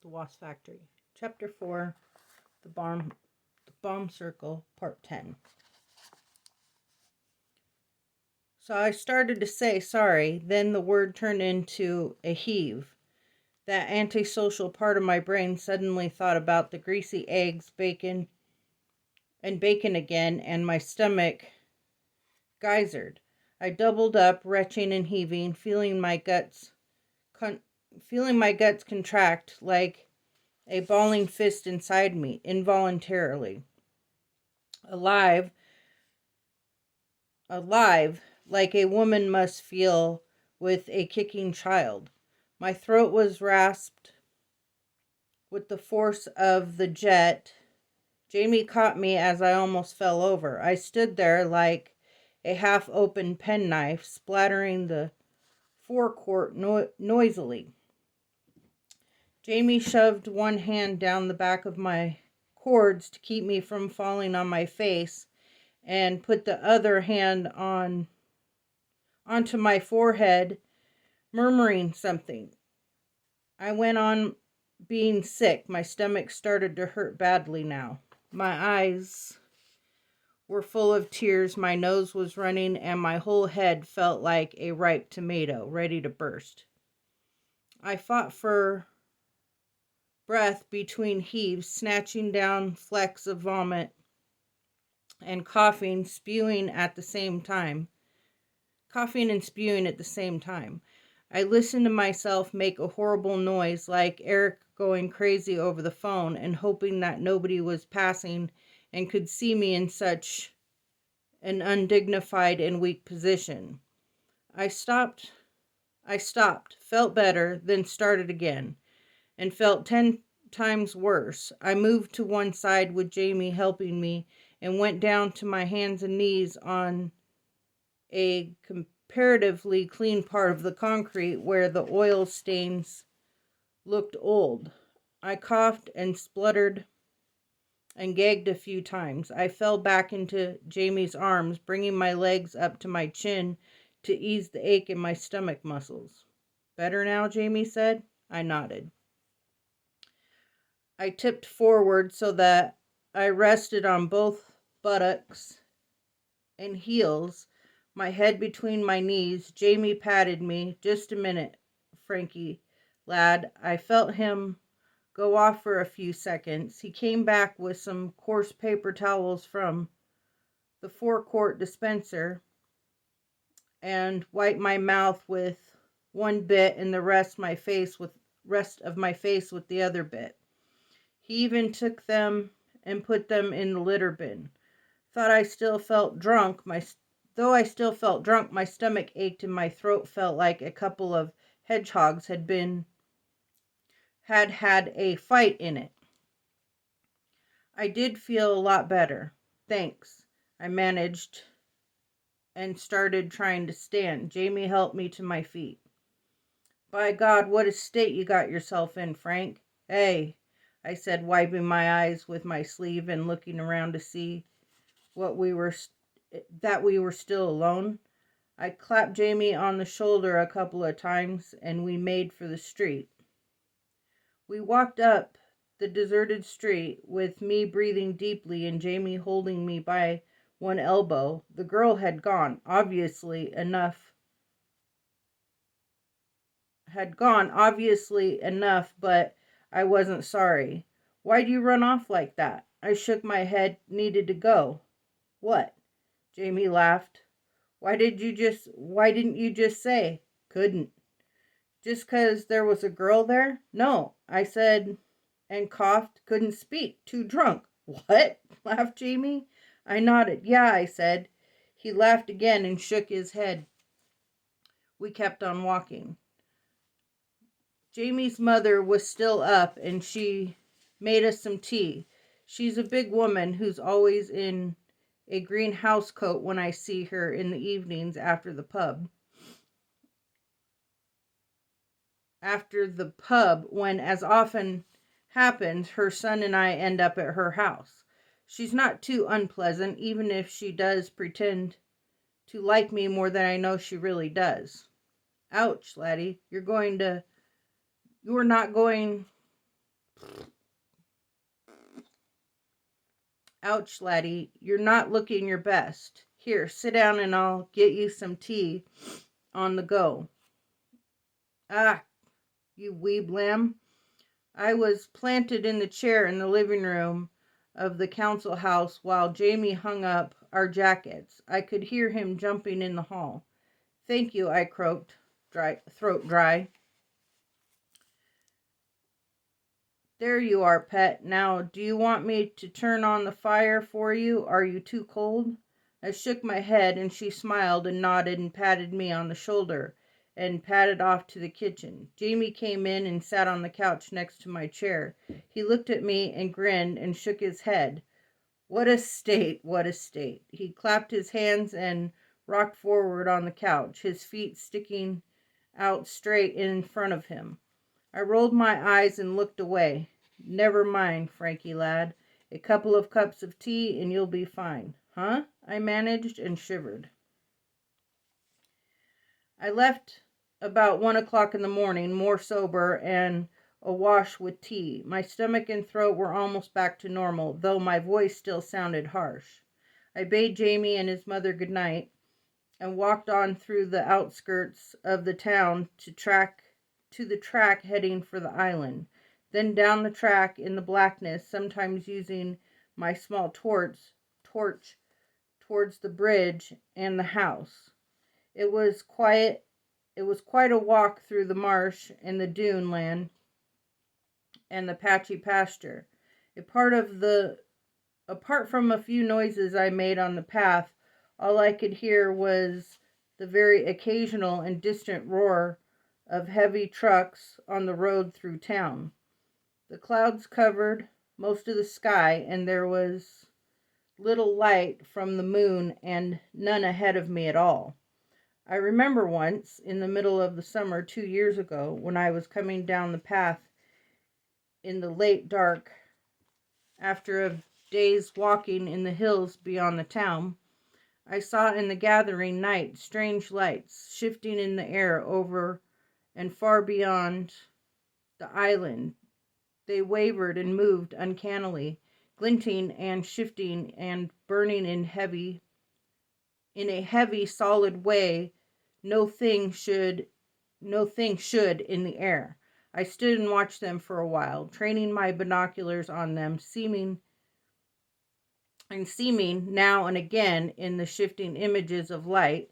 The Wasp Factory. Chapter 4, The Bomb Circle, Part 10. So I started to say sorry, then the word turned into a heave. That antisocial part of my brain suddenly thought about the greasy eggs, bacon again, and my stomach geysered. I doubled up, retching and heaving, feeling my guts contract like a balling fist inside me, involuntarily. Alive, like a woman must feel with a kicking child. My throat was rasped with the force of the jet. Jamie caught me as I almost fell over. I stood there like a half-open penknife, splattering the forecourt noisily. Jamie shoved one hand down the back of my cords to keep me from falling on my face and put the other hand onto my forehead, murmuring something. I went on being sick. My stomach started to hurt badly now. My eyes were full of tears, my nose was running, and my whole head felt like a ripe tomato, ready to burst. I fought for breath between heaves, snatching down flecks of vomit and coughing and spewing at the same time. I listened to myself make a horrible noise like Eric going crazy over the phone and hoping that nobody was passing and could see me in such an undignified and weak position. I stopped, felt better, then started again, and felt 10 times worse. I moved to one side with Jamie helping me and went down to my hands and knees on a comparatively clean part of the concrete where the oil stains looked old. I coughed and spluttered and gagged a few times. I fell back into Jamie's arms, bringing my legs up to my chin to ease the ache in my stomach muscles. Better now, Jamie said. I nodded. I tipped forward so that I rested on both buttocks and heels, my head between my knees. Jamie patted me. Just a minute, Frankie, lad. I felt him go off for a few seconds. He came back with some coarse paper towels from the forecourt dispenser and wiped my mouth with one bit and the rest of my face with the other bit. He even took them and put them in the litter bin. Though I still felt drunk, my stomach ached and my throat felt like a couple of hedgehogs had a fight in it. I did feel a lot better. Thanks. I managed and started trying to stand. Jamie helped me to my feet. By God, what a state you got yourself in, Frank. Hey, I said, wiping my eyes with my sleeve and looking around to see that we were still alone. I clapped Jamie on the shoulder a couple of times and we made for the street. We walked up the deserted street with me breathing deeply and Jamie holding me by one elbow. The girl had gone, obviously enough, but I wasn't sorry. Why'd you run off like that? I shook my head, needed to go. What? Jamie laughed. Why didn't you just say? Couldn't. Just 'cause there was a girl there? No, I said, and coughed, couldn't speak, too drunk. What? Laughed Jamie. I nodded. Yeah, I said. He laughed again and shook his head. We kept on walking. Jamie's mother was still up and she made us some tea. She's a big woman who's always in a green house coat when I see her in the evenings after the pub, when, as often happens, her son and I end up at her house. She's not too unpleasant, even if she does pretend to like me more than I know she really does. Ouch, laddie, you're not going Ouch, laddie, you're not looking your best. Here, sit down and I'll get you some tea on the go. Ah, you weeb lamb. I was planted in the chair in the living room of the council house while Jamie hung up our jackets. I could hear him jumping in the hall. Thank you, I croaked, throat dry. There you are, pet. Now, do you want me to turn on the fire for you? Are you too cold? I shook my head, and she smiled and nodded and patted me on the shoulder and padded off to the kitchen. Jamie came in and sat on the couch next to my chair. He looked at me and grinned and shook his head. What a state, what a state. He clapped his hands and rocked forward on the couch, his feet sticking out straight in front of him. I rolled my eyes and looked away. Never mind, Frankie lad. A couple of cups of tea and you'll be fine. Huh? I managed and shivered. I left about 1 o'clock in the morning, more sober and awash with tea. My stomach and throat were almost back to normal, though my voice still sounded harsh. I bade Jamie and his mother good night and walked on through the outskirts of the town to the track heading for the island, then down the track in the blackness, sometimes using my small torch towards the bridge and the house. It was quite a walk through the marsh and the dune land and the patchy pasture. Apart from a few noises I made on the path, all I could hear was the very occasional and distant roar of heavy trucks on the road through town. The clouds covered most of the sky, and there was little light from the moon and none ahead of me at all. I remember once, in the middle of the summer 2 years ago, when I was coming down the path in the late dark after a day's walking in the hills beyond the town, I saw in the gathering night strange lights shifting in the air over and far beyond the island. They wavered and moved uncannily, glinting and shifting and burning in a heavy, solid way no thing should in the air. I stood and watched them for a while, training my binoculars on them, seeming now and again in the shifting images of light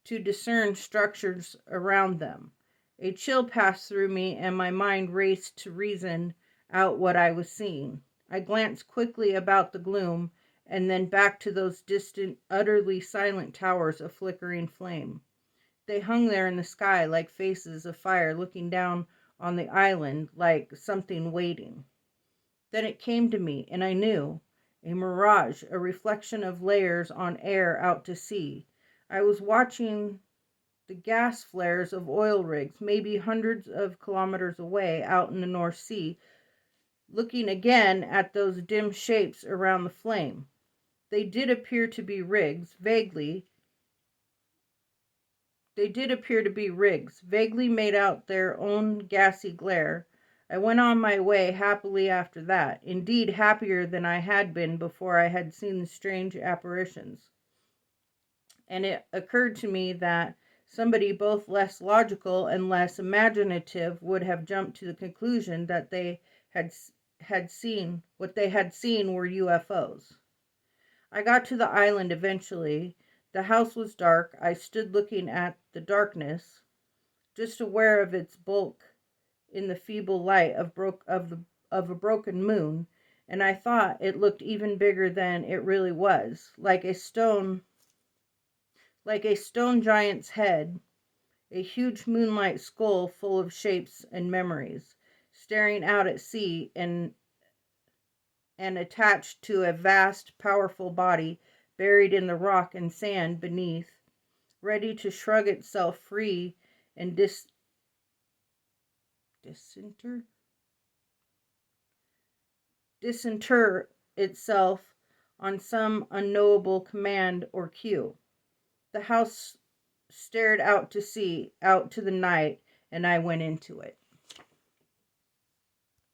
to discern structures around them. A chill passed through me and my mind raced to reason out what I was seeing. I glanced quickly about the gloom and then back to those distant, utterly silent towers of flickering flame. They hung there in the sky like faces of fire looking down on the island like something waiting. Then it came to me, and I knew. A mirage, a reflection of layers on air out to sea. I was watching the gas flares of oil rigs, maybe hundreds of kilometers away out in the North Sea, looking again at those dim shapes around the flame. They did appear to be rigs, vaguely made out their own gassy glare. I went on my way happily after that, indeed happier than I had been before I had seen the strange apparitions. And it occurred to me that somebody both less logical and less imaginative would have jumped to the conclusion that they had seen what they had seen were UFOs. I got to the island eventually. The house was dark. I stood looking at the darkness, just aware of its bulk in the feeble light of a broken moon, and I thought it looked even bigger than it really was, like a stone giant's head, a huge moonlight skull full of shapes and memories, staring out at sea and attached to a vast, powerful body buried in the rock and sand beneath, ready to shrug itself free and disinter itself on some unknowable command or cue. The house stared out to sea, out to the night, and I went into it.